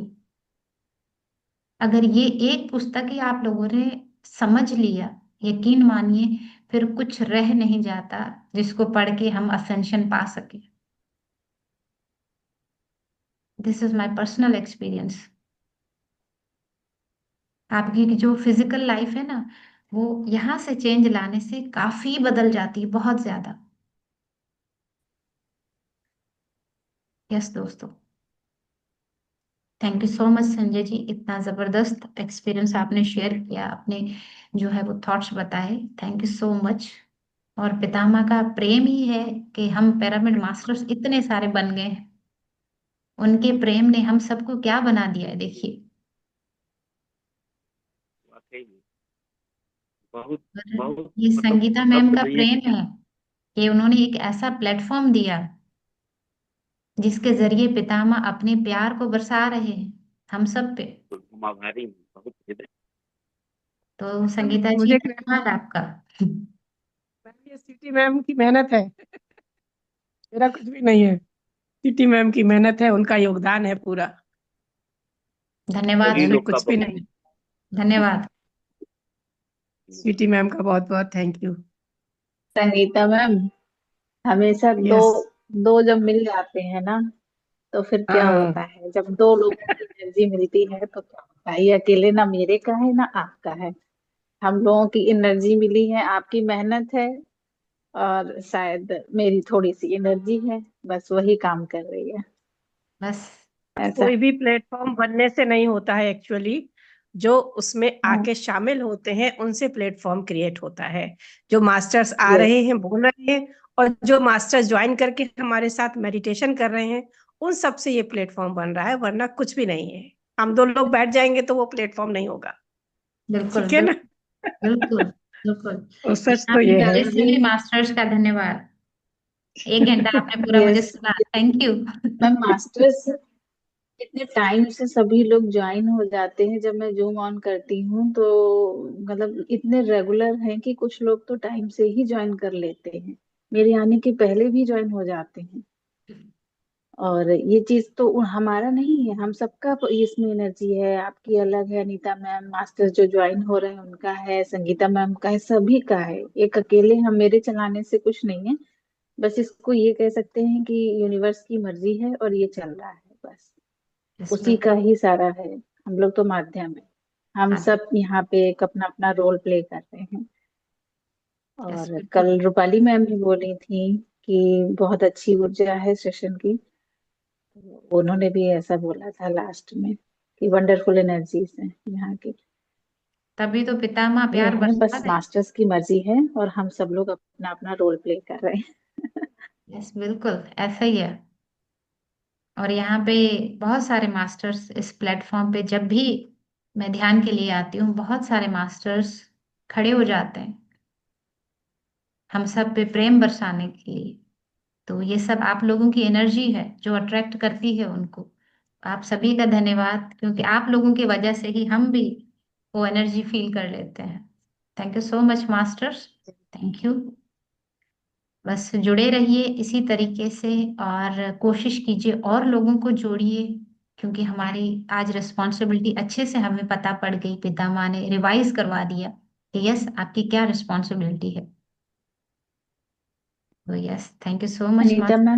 अगर ये एक पुस्तक ही आप लोगों ने समझ लिया, यकीन मानिए फिर कुछ रह नहीं जाता जिसको पढ़ के हम असेंशन पा सके। This is my personal experience. आपकी जो फिजिकल लाइफ है ना, वो यहाँ से चेंज लाने से काफी बदल जाती है, बहुत ज्यादा। यस दोस्तों, thank you so much Sanjay ji, इतना जबरदस्त एक्सपीरियंस आपने शेयर किया, आपने जो है वो थॉट्स बताए, थैंक यू सो मच। और पितामह का प्रेम ही है कि हम पिरामिड मास्टर्स इतने सारे बन गए हैं। उनके प्रेम ने हम सबको क्या बना दिया है, देखिए। वाकई में बहुत और बहुत ये मतलब संगीता मैम शब्द का नहीं है प्रेम कि है कि उन्होंने एक ऐसा प्लेटफॉर्म दिया जिसके जरिए पितामह अपने प्यार को बरसा रहे हैं हम सब पे। हम आभारी हैं, बहुत हृदय। तो मैम, संगीता जी, मुझे धन्यवाद आपका। मैम ये सिटी मैम की मेहनत है, मेरा कुछ भी नहीं है। सिटी मैम की मेहनत है, उनका योगदान है पूरा, धन्यवाद सभी इसमें लोग का कुछ भी बहुत। नहीं। धन्यवाद। सिटी मैम का बहुत बहुत थैंक यू। संगीता मैम, हमेशा दो यस। दो जब मिल जाते हैं ना, तो फिर क्या हाँ। होता है, जब दो लोगों की एनर्जी मिलती है तो क्या होता है, ये अकेले ना मेरे का है ना आपका है। हम लोगों की एनर्जी मिली है, आपकी मेहनत है, और शायद मेरी थोड़ी सी एनर्जी है, बस वही काम कर रही है। बस ऐसा। कोई भी प्लेटफॉर्म बनने से नहीं होता है एक्चुअली, जो उसमें हाँ। आके शामिल होते हैं उनसे प्लेटफॉर्म क्रिएट होता है। जो मास्टर्स आ यस। रहे हैं, बोल रहे हैं, और जो मास्टर्स ज्वाइन करके हमारे साथ मेडिटेशन कर रहे हैं, उन सब से ये प्लेटफॉर्म बन रहा है, वरना कुछ भी नहीं है। हम दो लोग बैठ जाएंगे तो वो प्लेटफॉर्म नहीं होगा। बिल्कुल ठीक है ना? बिल्कुल बिल्कुल बिल्कुल। तो सच यहाँ तो पे ये है। बैठे एनर्जी। सभी मास्टर्स का धन्यवाद। 1 घंटा आपने पूरा मुझे यस। सुना, थैंक यू। मैम मास्टर्स इतने टाइम से सभी लोग ज्वाइन हो जाते हैं, जब मैं जूम ऑन करती हूँ तो मतलब इतने रेगुलर हैं कि कुछ लोग तो टाइम से ही ज्वाइन कर लेते हैं, मेरे आने के पहले भी ज्वाइन हो जाते हैं। और ये चीज तो हमारा नहीं है, हम सबका इसमें एनर्जी है, आपकी अलग है, अनीता मैम मास्टर्स जो ज्वाइन हो रहे हैं उनका है, संगीता मैम का है, सभी का है। एक अकेले हम मेरे चलाने से कुछ नहीं है, बस इसको ये कह सकते हैं कि यूनिवर्स की मर्जी है और ये चल रहा है बस, यस उसी का बिल्कुल। ही सारा है। हम लोग तो माध्यम है, हम माध्यम। सब यहाँ पे एक अपना अपना रोल प्ले कर रहे हैं। यस और बिल्कुल। कल रूपाली मैम भी बोली थी कि बहुत अच्छी ऊर्जा है सेशन की, उन्होंने भी ऐसा बोला था लास्ट में कि वंडरफुल एनर्जीज है यहाँ की। तभी तो पितामह ये प्यार है, बरसा बस रहे। मास्टर्स की मर्जी है और हम सब लोग अपना अपना रोल प्ले कर रहे हैं। यस बिल्कुल, ऐसा ही है। और यहाँ पे बहुत सारे मास्टर्स इस प्लेटफॉर्म पे, जब भी मैं ध्यान के लिए आती हूँ, बहुत सारे मास्टर्स खड़े हो जाते हैं हम सब पे प्रेम बरसाने के लिए। तो ये सब आप लोगों की एनर्जी है जो अट्रैक्ट करती है उनको। आप सभी का धन्यवाद, क्योंकि आप लोगों की वजह से ही हम भी वो एनर्जी फील कर लेते हैं। Thank you so much masters, thank you. बस जुड़े रहिए इसी तरीके से, और कोशिश कीजिए और लोगों को जोड़िए, क्योंकि हमारी आज रिस्पॉन्सिबिलिटी अच्छे से हमें पता पड़ गई, पितामह ने रिवाइज करवा दिया कि यस आपकी क्या रिस्पॉन्सिबिलिटी है। तो yes, thank you so much. Anita ma'am